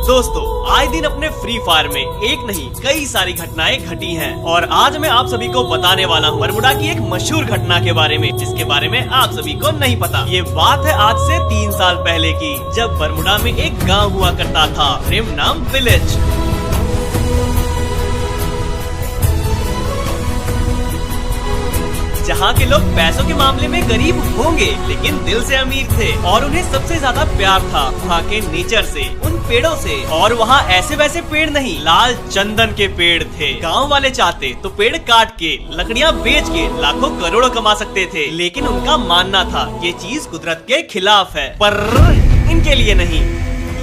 दोस्तों, आए दिन अपने फ्री फायर में एक नहीं कई सारी घटनाएं घटी हैं और आज मैं आप सभी को बताने वाला हूँ बरमुडा की एक मशहूर घटना के बारे में, जिसके बारे में आप सभी को नहीं पता। ये बात है आज से 3 साल पहले की, जब बरमुडा में एक गांव हुआ करता था, रिम नाम विलेज। जहाँ के लोग पैसों के मामले में गरीब होंगे लेकिन दिल से अमीर थे और उन्हें सबसे ज्यादा प्यार था वहाँ के नेचर से, उन पेड़ों से। और वहाँ ऐसे वैसे पेड़ नहीं, लाल चंदन के पेड़ थे। गांव वाले चाहते तो पेड़ काट के लकड़ियाँ बेच के लाखों करोड़ों कमा सकते थे, लेकिन उनका मानना था ये चीज कुदरत के खिलाफ है। पर इनके लिए नहीं।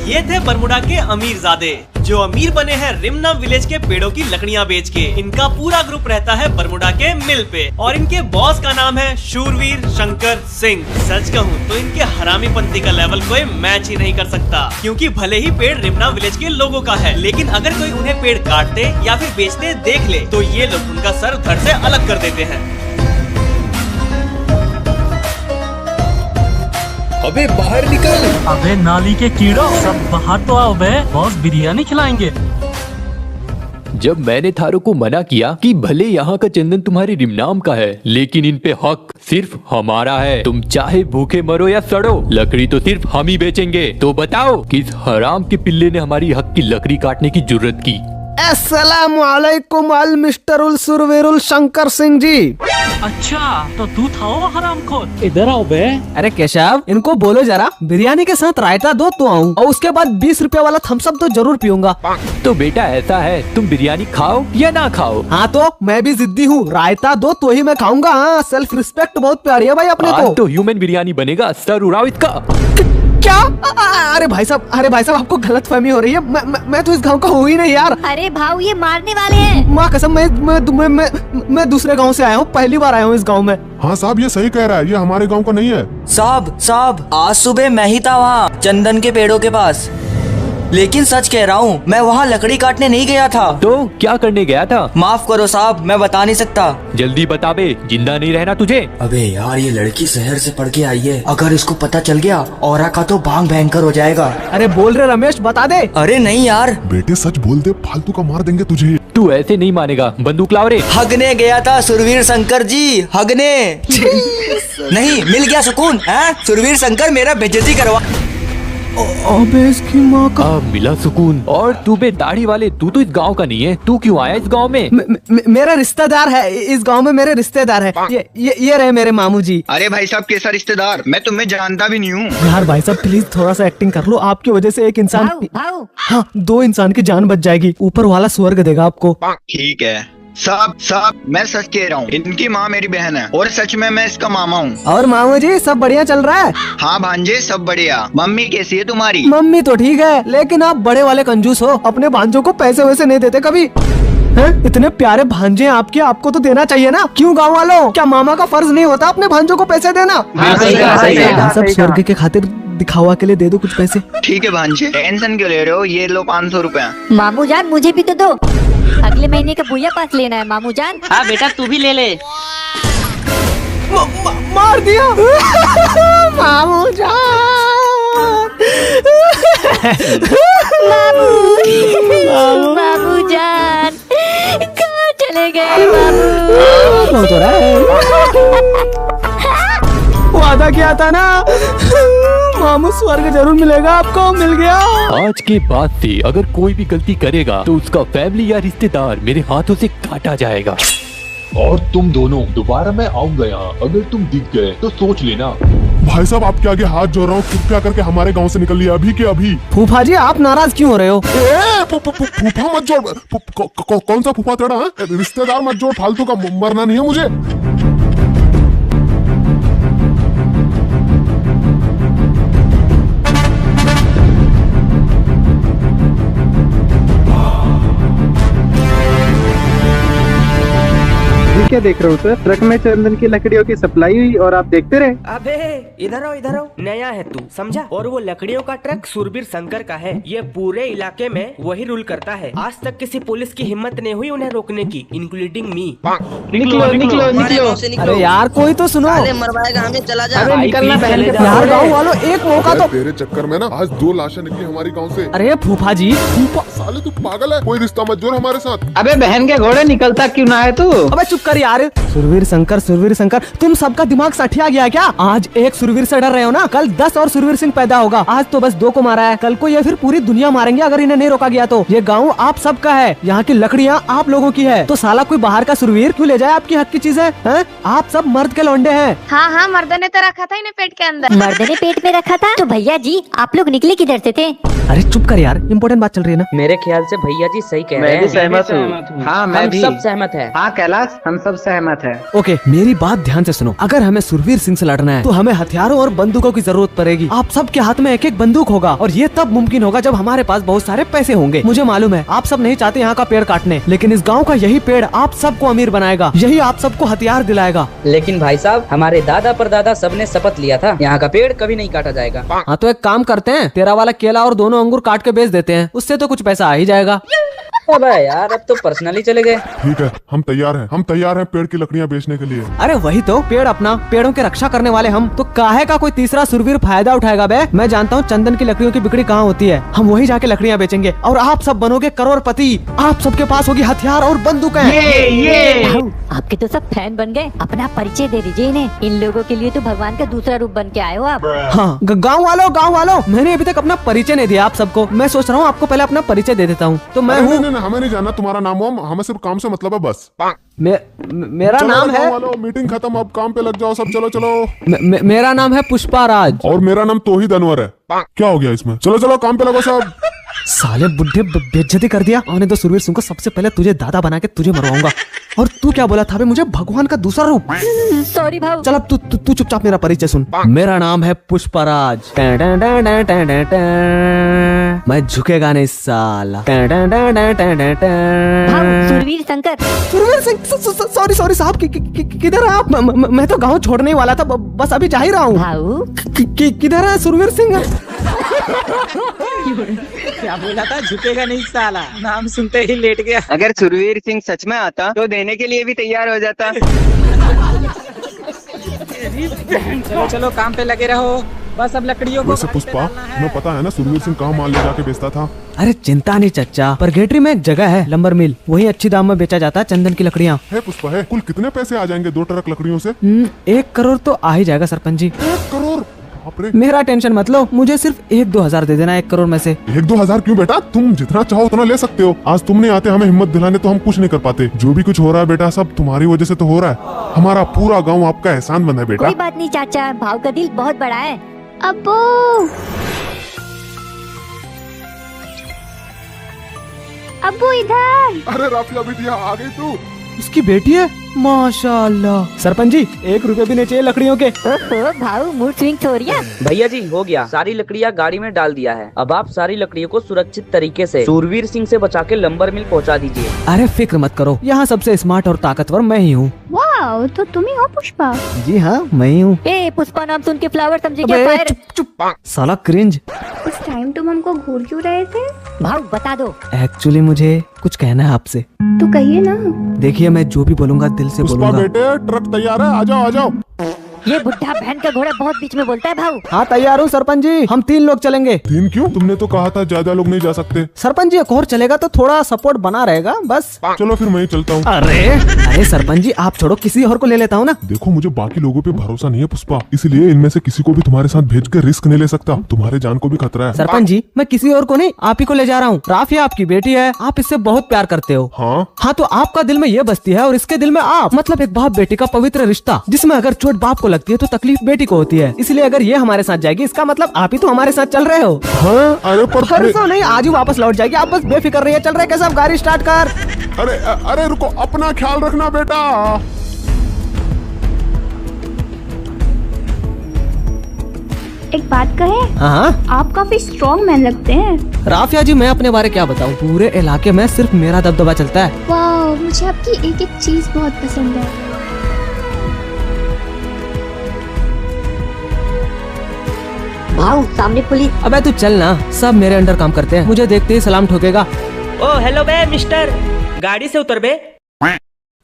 ये थे बरमुडा के अमीरजादे, जो अमीर बने हैं रिमना विलेज के पेड़ों की लकड़ियां बेच के। इनका पूरा ग्रुप रहता है बरमुडा के मिल पे और इनके बॉस का नाम है शूरवीर शंकर सिंह। सच कहूँ तो इनके हरामीपंती का लेवल कोई मैच ही नहीं कर सकता, क्योंकि भले ही पेड़ रिमना विलेज के लोगों का है, लेकिन अगर कोई उन्हें पेड़ काटते या फिर बेचते देख ले तो ये लोग उनका सर धड़ से अलग कर देते हैं। अबे बाहर निकल! अबे नाली के कीड़ो, सब बाहर तो आओ बे, बॉस बिरयानी खिलाएंगे। जब मैंने थारो को मना किया कि भले यहाँ का चंदन तुम्हारे रिमनाम का है, लेकिन इन पे हक सिर्फ हमारा है। तुम चाहे भूखे मरो या सड़ो, लकड़ी तो सिर्फ हम ही बेचेंगे। तो बताओ किस हराम के पिल्ले ने हमारी हक की लकड़ी काटने की जुर्रत की? अस्सलामुअलैकुम अल मिस्टर उल सुरवीरुल शंकर सिंह जी। अच्छा तो तू था वो हरामखोर, इधर आओ बे। अरे केशव, इनको बोलो जरा बिरयानी के साथ रायता दो तो आऊँ, और उसके बाद 20 रुपए वाला थम्स अप तो जरूर पीऊंगा। तो बेटा ऐसा है, तुम बिरयानी खाओ या ना खाओ? हाँ तो मैं भी जिद्दी हूँ, रायता दो तो ही मैं खाऊंगा। हाँ, सेल्फ रिस्पेक्ट बहुत प्यारी है भाई अपने आज को। तो ह्यूमन बिरयानी बनेगा, सर उड़ाओ इसका। क्या? अरे भाई साहब, आपको गलत फहमी हो रही है। मैं तो इस गांव का हूँ ही नहीं यार। अरे भाऊ, ये मारने वाले हैं। माँ कसम, मैं दूसरे गांव से आया हूँ, पहली बार आया हूँ इस गांव में। हाँ साहब, ये सही कह रहा है, ये हमारे गांव का नहीं है। साहब आज सुबह मैं ही था वहाँ चंदन के पेड़ों के पास, लेकिन सच कह रहा हूँ मैं वहाँ लकड़ी काटने नहीं गया था। तो क्या करने गया था? माफ करो साहब, मैं बता नहीं सकता। जल्दी बता बे, जिंदा नहीं रहना तुझे। अबे यार, ये लड़की शहर से पढ़ के आई है, अगर इसको पता चल गया औरा का तो भांग भयंकर हो जाएगा। अरे बोल रहे रमेश, बता दे। अरे नहीं यार बेटे सच बोल दे, फालतू का मार देंगे तुझे। तू ऐसे नहीं मानेगा, बंदूक लाओ रे। हगने गया था सुरवीर शंकर जी, हगने। नहीं मिल गया सुकून है? सुरवीर शंकर मेरा बेइज्जती करवा। अबे इसकी माँ का। मिला सुकून। और तू बे दाढ़ी वाले, तू तो इस गांव का नहीं है, तू क्यों आया इस गांव में? मेरा रिश्तेदार है इस गांव में, मेरे रिश्तेदार है। ये रहे मेरे मामू जी। अरे भाई साहब, कैसा रिश्तेदार? मैं तुम्हें जानता भी नहीं हूँ। यार भाई साहब प्लीज थोड़ा सा एक्टिंग कर लो, आपकी वजह से एक इंसान, भाऊ हाँ 2 इंसान की जान बच जाएगी, ऊपर वाला स्वर्ग देगा आपको। ठीक है साहब, मैं सच कह रहा हूँ, इनकी माँ मेरी बहन है और सच में मैं इसका मामा हूँ। और मामू जी सब बढ़िया चल रहा है? हाँ भांजे, सब बढ़िया। मम्मी कैसी है तुम्हारी? मम्मी तो ठीक है, लेकिन आप बड़े वाले कंजूस हो, अपने भांजों को पैसे वैसे नहीं देते कभी। हैं? इतने प्यारे भांजे हैं आपके, आपको तो देना चाहिए ना। क्यों गाँव वालों, क्या मामा का फर्ज नहीं होता अपने भांजों को पैसे देना? सब स्वर्ग के खातिर दिखावा के लिए दे दो कुछ पैसे। ठीक है भांजे, टेंशन क्यों ले रहे हो? ये लो 500 रुपया। मामू जान, मुझे भी तो दो, अगले महीने का भूया पास लेना है मामू जान। हाँ बेटा, तू भी ले ले। मार दिया मामू जान। मामू जान कहाँ चले गए मामू? तो रहा है, वादा किया था ना मामू, स्वर्ग जरूर मिलेगा आपको, मिल गया। आज के बाद से अगर कोई भी गलती करेगा तो उसका फैमिली या रिश्तेदार मेरे हाथों से काटा जाएगा। और तुम दोनों दोबारा मैं आऊंगा यहाँ, अगर तुम दिख गए तो सोच लेना। भाई साहब आपके आगे हाथ जोड़ रहा हूँ, कृपया करके हमारे गांव से निकलिए अभी के अभी। फूफा जी आप नाराज क्यों हो रहे हो? फूफा मत जोड़। कौन सा फूफा तेरा? रिश्तेदार मत जोड़, फालतू का मरना नहीं है मुझे। क्या देख रहा हूँ सर? ट्रक में चंदन की लकड़ियों की सप्लाई हुई और आप देखते रहे। अबे इधर आओ, नया है तू, समझा? और वो लकड़ियों का ट्रक सुरबीर शंकर का है। ये पूरे इलाके में वही रूल करता है। आज तक किसी पुलिस की हिम्मत नहीं हुई उन्हें रोकने की, इंक्लूडिंग मी। निकलो निकलो निकलो। अरे यार कोई तो सुनो। मरवाएगा हमें, चला जा। अरे निकलना बहन के यार गाँव वालों एक मौका तो। तेरे चक्कर में ना आज 2 लाशें निकली हमारी गांव से। अरे फूफा जी, साले तू पागल है, कोई रिश्ता मत जोड़ हमारे साथ। अबे बहन के घोड़े, निकलता क्यों ना है तू? अबे चुप कर यार। सुरवीर शंकर, तुम सबका दिमाग सठिया गया क्या? आज एक सुरवीर से डर रहे हो ना, कल 10 और सुरवीर सिंह पैदा होगा। आज तो बस 2 को मारा है, कल को ये फिर पूरी दुनिया मारेंगे अगर इन्हें नहीं रोका गया तो। ये गाँव आप सबका है, यहाँ की लकड़ियाँ आप लोगों की है, तो साला कोई बाहर का सुरवीर क्यों ले जाए आपकी हक की चीजें? हैं? आप सब मर्द के लौंडे हैं। हाँ, मर्द ने तो रखा था इन्हें पेट के अंदर। मर्द ने पेट में रखा था? तो भैया जी आप लोग निकले किधर से थे? अरे चुप कर यार, इम्पोर्टेंट बात चल रही है ना। मेरे ख्याल से भैया जी सही कह रहे हैं। मैं भी सहमत हूँ। हाँ मैं भी। सब सहमत है। हाँ कैलाश, हम सब सहमत है। ओके, मेरी बात ध्यान से सुनो। अगर हमें सुरवीर सिंह से लड़ना है तो हमें हथियारों और बंदूकों की जरूरत पड़ेगी। आप सबके हाथ में एक एक बंदूक होगा और ये तब मुमकिन होगा जब हमारे पास बहुत सारे पैसे होंगे। मुझे मालूम है आप सब नहीं चाहते यहाँ का पेड़ काटने, लेकिन इस गाँव का यही पेड़ आप सबको अमीर बनाएगा, यही आप सबको हथियार दिलाएगा। लेकिन भाई साहब, हमारे दादा परदादा सबने शपथ लिया था यहाँ का पेड़ कभी नहीं काटा जाएगा। हाँ तो एक काम करते हैं, तेरा वाला केला और दोनों अंगूर काट के बेच देते हैं, उससे तो कुछ पैसा आ ही जाएगा। अबे यार, अब तो पर्सनली चले गए। ठीक है, हम तैयार हैं पेड़ की लकड़ियाँ बेचने के लिए। अरे वही तो, पेड़ अपना, पेड़ों की रक्षा करने वाले हम, तो काहे का कोई तीसरा सुरवीर फायदा उठाएगा बे? मैं जानता हूँ चंदन की लकड़ियों की बिक्री कहाँ होती है, हम वही जाके लकड़ियाँ बेचेंगे और आप सब बनोगे करोड़पति। आप सबके पास होगी हथियार और बंदूकें। आपके तो सब फैन बन गए। अपना परिचय दे दीजिए इन्हें। इन लोगों के लिए तो भगवान का दूसरा रूप बन के आए हो आप। हाँ गाँव वालों, मैंने अभी तक अपना परिचय नहीं दिया आप सबको। मैं सोच रहा हूँ आपको पहले अपना परिचय दे देता हूँ। तो मैं हूँ, हमें नहीं जानना तुम्हारा नाम, हमें सिर्फ काम से मतलब है बस। मेरा नाम है, मीटिंग खत्म, अब काम पे लग जाओ सब। चलो। मेरा नाम है पुष्पाराज। और मेरा नाम तोहिद अनवर है। क्या हो गया इसमें? चलो काम पे लगो सब। साले बुढ़े, बेइज्जती कर दिया। आने दो सुरवीर सिंह को, सबसे पहले तुझे दादा बना के तुझे मरवाऊंगा। और तू क्या बोला था बे? मुझे भगवान का दूसरा रूप। सॉरी भाऊ। चल अब तू चुपचाप मेरा परिचय सुन। मेरा नाम है पुष्पराज। मैं झुकेगा नहीं साला। सुरवीर सिंह, सॉरी साहब, किधर है आप? मैं तो गाँव छोड़ने ही वाला था, बस अभी जा ही रहा हूँ। भाऊ किधर है सुरवीर सिंह? क्या बोला था? झुकेगा नहीं साला, नाम सुनते ही लेट गया। अगर सुरवीर सिंह सच में आता तो देने के लिए भी तैयार हो जाता। चलो काम पे लगे रहो, बस अब लकड़ियों को। वैसे पुष्पा, तुम्हें पता है ना सुरवीर सिंह कहाँ माल ले जाके बेचता था? अरे चिंता नहीं चच्चा, परगेटरी में एक जगह है लंबर मिल, वही अच्छी दाम में बेचा जाता है चंदन की लकड़ियाँ। है पुष्पा है, कुल कितने पैसे आ जाएंगे 2 ट्रक लकड़ियों से? 1 करोड़ तो आ ही जाएगा सरपंच जी। 1 करोड़? मेरा टेंशन मत लो, मुझे सिर्फ 1-2 हजार दे देना 1 करोड़ में से। 1-2 हजार क्यों बेटा? तुम जितना चाहो उतना ले सकते हो। आज तुम नहीं आते हमें हिम्मत दिलाने तो हम कुछ नहीं कर पाते। जो भी कुछ हो रहा है बेटा, सब तुम्हारी वजह से तो हो रहा है। हमारा पूरा गाँव आपका एहसान बंद है बेटा। कोई बात नहीं चाचा, भाव का दिल बहुत बड़ा है। अब्बू इधर। अरे राफिया बिटिया आ गई तू। उसकी बेटी है? माशाल्लाह। सरपंच जी 1 रुपए भी नहीं चाहिए लकड़ियों के। भाऊ मूड स्विंग हो रही है। भैया जी हो गया, सारी लकड़ियाँ गाड़ी में डाल दिया है। अब आप सारी लकड़ियों को सुरक्षित तरीके से सुरवीर सिंह से बचा के लंबर मिल पहुंचा दीजिए। अरे फिक्र मत करो, यहाँ सबसे स्मार्ट और ताकतवर मैं ही हूँ। वाह, तो तुम ही हो पुष्पा? जी हाँ, मैं ही हूँ। पुष्पा नाम सुन के फ्लावर समझे क्या? चुप साला क्रिंज। उस टाइम तुम हमको घूर क्यों रहे थे? भाऊ बता दो। एक्चुअली मुझे कुछ कहना है आपसे। तो कहिए ना। देखिए मैं जो भी बोलूँगा दिल से बोलूँगा। बेटे ट्रक तैयार है, आ जाओ। ये बुढ़ा बहन का घोड़ा बहुत बीच में बोलता है भाऊ। हाँ तैयार हूँ सरपंच जी, हम 3 लोग चलेंगे। 3 क्यों? तुमने तो कहा था ज्यादा लोग नहीं जा सकते। सरपंच जी एक और चलेगा तो थोड़ा सपोर्ट बना रहेगा बस। चलो फिर मैं ही चलता हूँ। अरे सरपंच जी आप छोड़ो, किसी और को ले लेता हूँ ना। देखो मुझे बाकी लोगों पे भरोसा नहीं है पुष्पा, इसलिए इनमें से किसी को भी तुम्हारे साथ भेज कर रिस्क नहीं ले सकता। तुम्हारे जान को भी खतरा है। सरपंच जी मैं किसी और को नहीं, आप ही को ले जा रहा हूँ। राफिया आपकी बेटी है, आप इससे बहुत प्यार करते हो। हाँ तो आपका दिल में ये बसती है और इसके दिल में आप, मतलब एक बाप बेटी का पवित्र रिश्ता, जिसमें अगर चोट बाप को लगती है तो तकलीफ बेटी को होती है। इसलिए अगर ये हमारे साथ जाएगी इसका मतलब आप ही तो हमारे साथ चल रहे हो। हाँ, अरे पर नहीं, आज ही वापस लौट जाएगी। आप बस बेफिक्र रहिए। चल रहे कैसे? गाड़ी स्टार्ट कर। अरे रुको, अपना ख्याल रखना बेटा। एक बात कहे? हाँ आप काफी स्ट्रॉन्ग मैन लगते हैं। राफिया जी मैं अपने बारे क्या बताऊँ, पूरे इलाके में सिर्फ मेरा दबदबा चलता है। वाह, मुझे आपकी एक एक चीज बहुत पसंद है। भाऊ सामने पुलिस। अबे तू चल ना, सब मेरे अंडर काम करते हैं, मुझे देखते ही सलाम ठोकेगा। ओ हेलो बे मिस्टर, गाड़ी से उतर बे।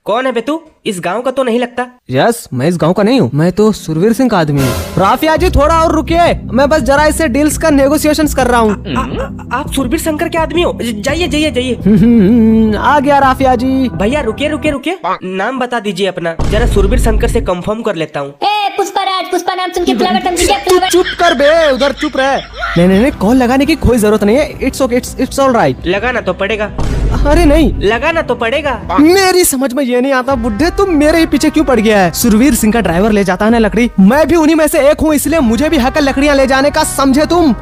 कौन है बे तू? इस गांव का तो नहीं लगता। यस, मैं इस गांव का नहीं हूँ, मैं तो सुरवीर सिंह का आदमी हूँ। राफिया जी थोड़ा और रुकिए, मैं बस जरा इससे डील्स का नेगोशिएशंस कर रहा हूँ। आप सुरवीर शंकर के आदमी हो? जाइए जाइए जाइए। आ गया राफिया जी। भैया रुकिए रुकिए रुकिए, नाम बता दीजिए अपना, जरा सुरवीर शंकर से कंफर्म कर लेता हूँ। पुष्पा नाम सुन के फ्लावर समझ गया। तू चुप कर बे, उधर चुप रहे। नहीं, कॉल लगाने की कोई जरूरत नहीं है। It's okay, it's all right. लगाना तो पड़ेगा। अरे नहीं, लगाना तो पड़ेगा। मेरी समझ में ये नहीं आता बुड्ढे, तुम मेरे ही पीछे क्यों पड़ गया है? सुरवीर सिंह का ड्राइवर ले जाता है ना लकड़ी, मैं भी उन्हीं में से एक हूँ, इसलिए मुझे भी हक है लकड़ियाँ ले जाने का, समझे तुम?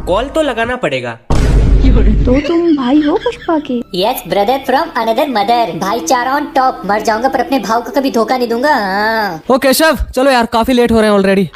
कॉल तो लगाना पड़ेगा। तो तुम भाई हो पुष्पा के? Yes brother from another mother. भाईचारा ऑन टॉप। मर जाऊंगा पर अपने भाव को कभी धोखा नहीं दूंगा। ओ केशव चलो यार, काफी लेट हो रहे हैं ऑलरेडी।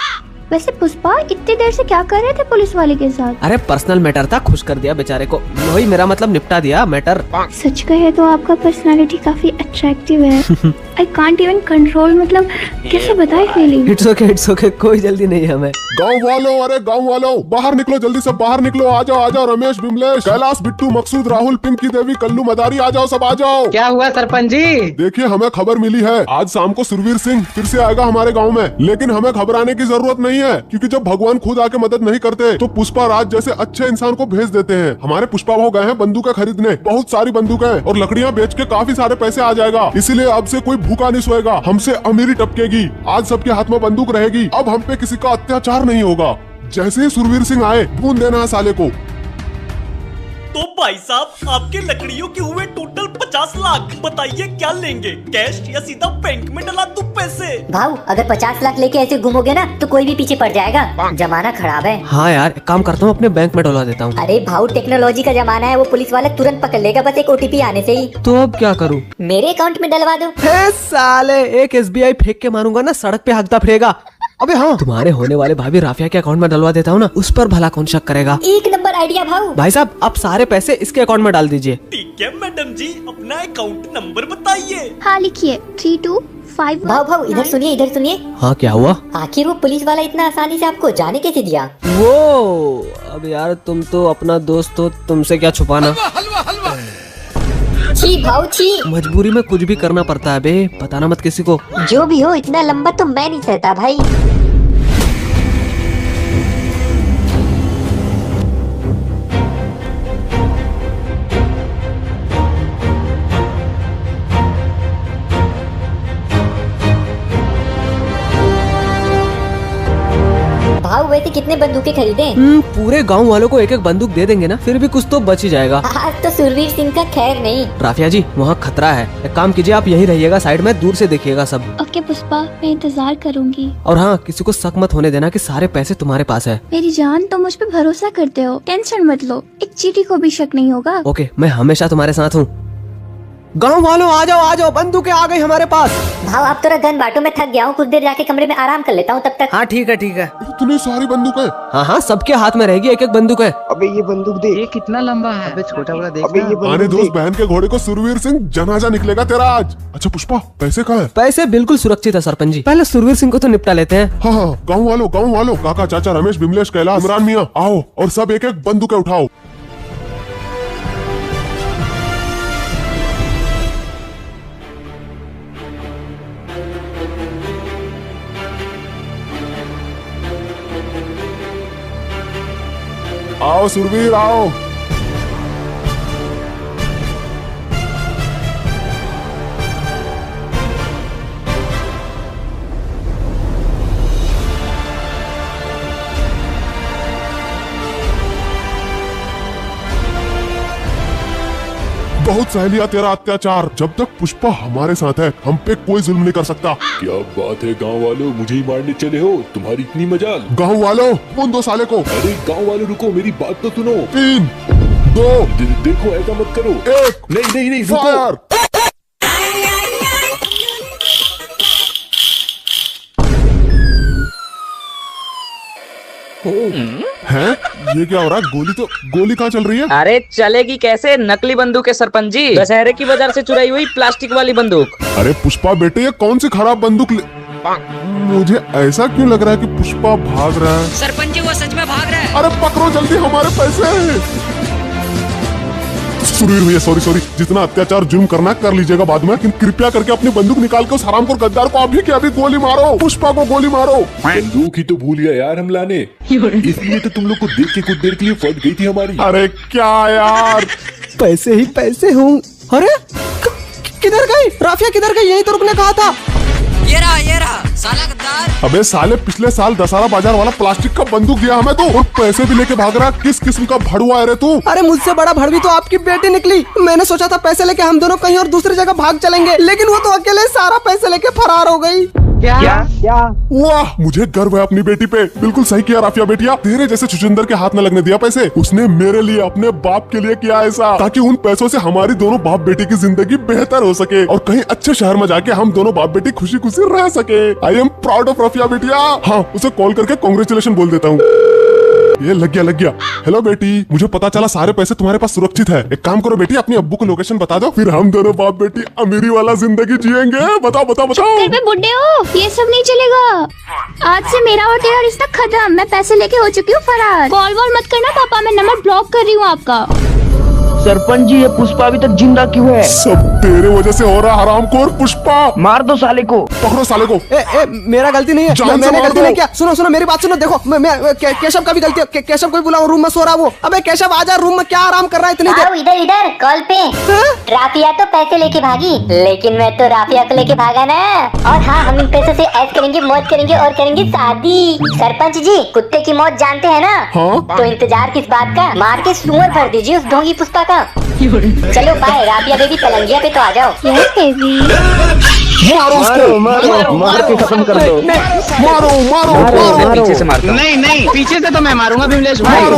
वैसे पुष्पा इतनी देर से क्या कर रहे थे पुलिस वाले के साथ? अरे पर्सनल मैटर था, खुश कर दिया बेचारे को, वही मेरा मतलब निपटा दिया मैटर। सच कहे तो आपका पर्सनालिटी काफी अट्रैक्टिव है। आई कांट इवन कंट्रोल, मतलब कैसे बताए फीलिंग। इट्स ओके, कोई जल्दी नहीं है हमें। गाँव वालों, अरे गाँव वालों, बाहर निकलो, जल्दी सब बाहर निकलो, आ जाओ, रमेश, बिमलेश, कैलाश, बिट्टू, मकसूद, राहुल, पिंकी देवी, कल्लू, मदारी, आ जाओ, सब आ जाओ। क्या हुआ सरपंच जी? देखिए हमें खबर मिली है, आज शाम को सुरवीर सिंह फिर से आएगा हमारे गांव में, लेकिन हमें घबराने की जरूरत नहीं है, क्योंकि जब भगवान खुद आके मदद नहीं करते तो पुष्पा राज जैसे अच्छे इंसान को भेज देते हैं। हमारे पुष्पा भाव गए हैं बंदूकें खरीदने, बहुत सारी बंदूकें और लकड़ियां बेच के काफी सारे पैसे आ जाएगा, इसीलिए अब से कोई भूखा नहीं सोएगा, हमसे अमीरी टपकेगी। आज सबके हाथ में बंदूक रहेगी, अब हम पे किसी का अत्याचार नहीं होगा। जैसे ही सुरवीर सिंह आए बूंद देना है साले को। तो भाई साहब आपके लकड़ियों के हुए टोटल 50 लाख, बताइए क्या लेंगे, कैश या सीधा बैंक में डला दूं पैसे? भाऊ अगर 50 लाख लेके ऐसे घूमोगे ना तो कोई भी पीछे पड़ जाएगा, जमाना खराब है। हाँ यार, एक काम करता हूँ, अपने बैंक में डलवा देता हूँ। अरे भाऊ टेक्नोलॉजी का जमाना है, वो पुलिस वाला तुरंत पकड़ लेगा बस एक OTP आने से ही। तो अब क्या करूँ? मेरे अकाउंट में डलवा दो। साले एक SBI फेंक के मारूंगा ना, सड़क पे हकता फिरेगा। अबे हाँ, तुम्हारे होने वाले भाभी राफिया के अकाउंट में डलवा देता हूँ ना, उस पर भला कौन शक करेगा। एक नंबर आइडिया भाऊ। भाई साहब आप सारे पैसे इसके अकाउंट में डाल दीजिए। ठीक है मैडम जी, अपना अकाउंट नंबर बताइए। हाँ लिखिए 3251। भाऊ इधर सुनिए। हाँ क्या हुआ? आखिर वो पुलिस वाला इतना आसानी से आपको जाने कैसे दिया? वो अब यार तुम तो अपना दोस्त हो, तुमसे क्या छुपाना। छी भाऊ छी। मजबूरी में कुछ भी करना पड़ता है बे, बताना मत किसी को। जो भी हो, इतना लंबा तो मैं नहीं सहता भाई। भाऊ वैसे कितने बंदूकें खरीदे? पूरे गांव वालों को एक एक बंदूक दे देंगे ना, फिर भी कुछ तो बच ही जाएगा। आज तो सुरवीर सिंह का खैर नहीं। राफिया जी वहाँ खतरा है, एक काम कीजिए आप यहीं रहिएगा, साइड में दूर से देखिएगा सब। ओके पुष्पा, मैं इंतजार करूंगी। और हाँ, किसी को शक मत होने देना कि सारे पैसे तुम्हारे पास है। मेरी जान, तुम मुझ पे भरोसा करते हो, टेंशन मत लो, एक चीटी को भी शक नहीं होगा। ओके, मैं हमेशा तुम्हारे साथ हूँ। गांव वालों आ जाओ, बंदूकें आ गई हमारे पास। भाव आप तो गन बाटो में थक गया हूँ, कुछ देर जाके कमरे में आराम कर लेता हूँ तब तक। हाँ ठीक है। इतनी सारी बंदूकें? हाँ सबके हाथ में रहेगी एक एक बंदूक है। अबे ये बंदूक दे, ये कितना लंबा है? अबे छोटा वाला देख। अबे ये आने दोस्त बहन के घोड़े को सुरवीर सिंह, जनाजा निकलेगा तेरा आज। अच्छा पुष्पा, पैसे कहाँ है? पैसे बिल्कुल सुरक्षित है सरपंच जी, पहले सुरवीर सिंह को तो निपटा लेते हैं। हाँ, गाँव वालों, काका, चाचा, रमेश, बिमलेश, कैलाश, इमरान मियाँ, आओ और सब एक एक बंदूकें उठाओ। आओ सुरवीर आओ। बहुत सहेलिया तेरा अत्याचार, जब तक पुष्पा हमारे साथ है हम पे कोई जुल्म नहीं कर सकता। क्या बात है गांव वालों, मुझे ही मारने चले हो, तुम्हारी इतनी मजाल। गांव वालों कौन दो साले को? अरे गांव वालों रुको, मेरी बात तो सुनो। 3 2 देखो ऐसा मत करो। 1 नहीं रुको। हैं? ये क्या हो रहा है? गोली कहाँ चल रही है? अरे चलेगी कैसे, नकली बंदूक है सरपंच जी, दशहरे की बाजार से चुराई हुई प्लास्टिक वाली बंदूक। अरे पुष्पा बेटे, ये कौन सी खराब बंदूक मुझे ऐसा क्यों लग रहा है कि पुष्पा भाग रहा है? सरपंच जी वो सच में भाग रहा है। अरे पकड़ो जल्दी हमारे पैसे। सुरवीर भैया सॉरी, जितना अत्याचार जुल्म करना कर लीजिएगा बाद में, लेकिन कृपया करके अपनी बंदूक निकाल के उस हरामखोर गद्दार को अभी के अभी गोली मारो। पुष्पा को गोली मारो। बंदूक ही तो भूल गया यार हम लाने, इसलिए तो तुम लोग को देख के कुछ देर के लिए फट गई थी हमारी। अरे क्या यार, पैसे ही पैसे हूँ। अरे किधर गई राफिया, किधर गई? यही तो रुकने कहा था। ये रहा साला गद्दार। अबे साले पिछले साल दशहरा बाजार वाला प्लास्टिक का बंदूक दिया हमें तो, और पैसे भी लेके भाग रहा। किस किस्म का भड़ुआ है रे तू? अरे मुझसे बड़ा भड़वी तो आपकी बेटी निकली। मैंने सोचा था पैसे लेके हम दोनों कहीं और दूसरी जगह भाग चलेंगे, लेकिन वो तो अकेले सारा पैसे लेके फरार हो गई। क्या? वाह, मुझे गर्व है अपनी बेटी पे। बिल्कुल सही किया राफिया बेटिया, तेरे जैसे छुछुंदर के हाथ न लगने दिया पैसे। उसने मेरे लिए, अपने बाप के लिए किया ऐसा, ताकि उन पैसों से हमारी दोनों बाप बेटी की जिंदगी बेहतर हो सके और कहीं अच्छे शहर में जाके हम दोनों बाप बेटी खुशी खुशी रह सके। I am proud of Rafia बेटिया। हाँ, उसे कॉल करके कांग्रेचुलेशन बोल देता हूँ। ये लग गया। हेलो बेटी, मुझे पता चला सारे पैसे तुम्हारे पास सुरक्षित है। एक काम करो बेटी, अपनी अब्बू को लोकेशन बता दो, फिर हम दोनों बाप बेटी अमीरी वाला जिंदगी जिएंगे। बताओ। घर पे बुड्ढे हो, ये सब नहीं चलेगा। आज से मेरा और तेरा रिश्ता खत्म। मैं पैसे लेके हो चुकी हूँ फरार। कॉल वॉल मत करना पापा, मैं नंबर ब्लॉक कर रही हूँ आपका। सरपंच जी, ये पुष्पा अभी तक जिंदा क्यों है? सब तेरे वजह से हो रहा हरामखोर। पुष्पा मार दो साले को। पकड़ो साले को। मेरा गलती नहीं है, मैंने गलती नहीं किया। सुनो मेरी बात सुनो। देखो मैं केशव का भी गलती है। केशव को बुलाओ, रूम में सो रहा वो। अबे केशव आजा, रूम में क्या आराम कर रहा है इतनी देर? इधर कॉल पे। राफिया तो पैसे लेके भागी, लेकिन मैं तो राफिया को लेके भागा ना। और हाँ, हम इन पैसों से ऐश करेंगे, मौज करेंगे और करेंगे शादी। सरपंच जी, कुत्ते की मौत जानते हैं ना? हाँ? तो इंतजार किस बात का? मार के सुअर भर दीजिए उस ढोंगी पुष्पा का। चलो बाय। राफिया बेबी पलंगिया पे तो आ जाओ। मार के खत्म कर दो। मारो। पीछे से मारता हूं। नहीं, पीछे से तो मैं मारूंगा विमलेश मारो।